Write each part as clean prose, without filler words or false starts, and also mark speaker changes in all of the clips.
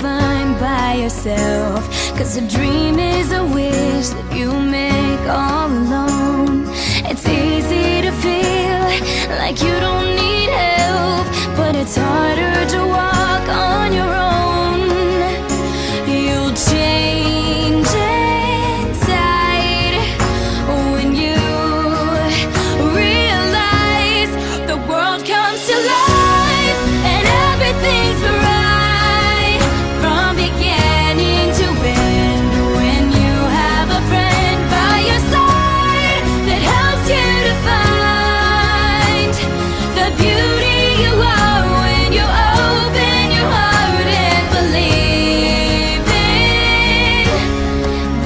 Speaker 1: find by yourself. 'Cause a dream is a wish that you make all alone. It's easy to feel like you don't need help, but it's harder to walk on your own. You'll change inside when you realize the world comes to life and everything's right from beginning to end. When you have a friend by your side that helps you to find the beauty you are when you open your heart and believe in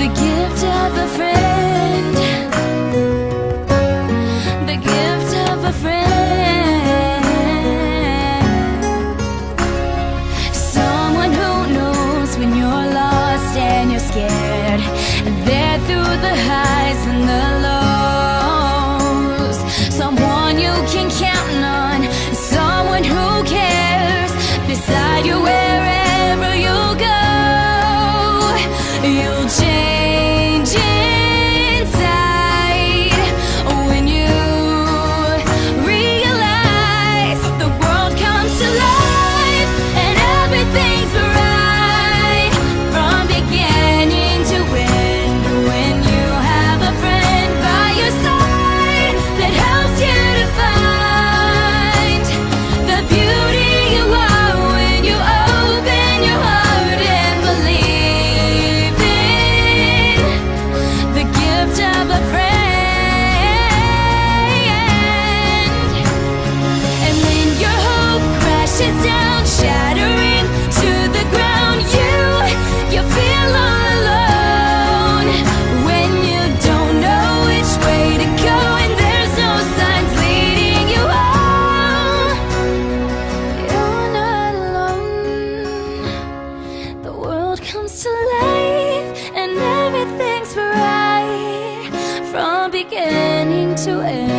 Speaker 1: the gift of a friend. The gift of a friend. Someone who knows when you're lost and you're scared. There through the highs and the lows. Someone you can count on. Someone who cares beside you wherever you go. You'll change inside when you realize the world comes to life and everything's right from beginning to end. When you have a friend by your side that helps you to find the beauty you are when you open your heart and believe in the gift of a friend. And when your hope crashes down, shattering to the ground, you feel all alone. When you don't know which way to go and there's no signs leading you home, you're not alone. The world comes to life and everything's right from beginning to end.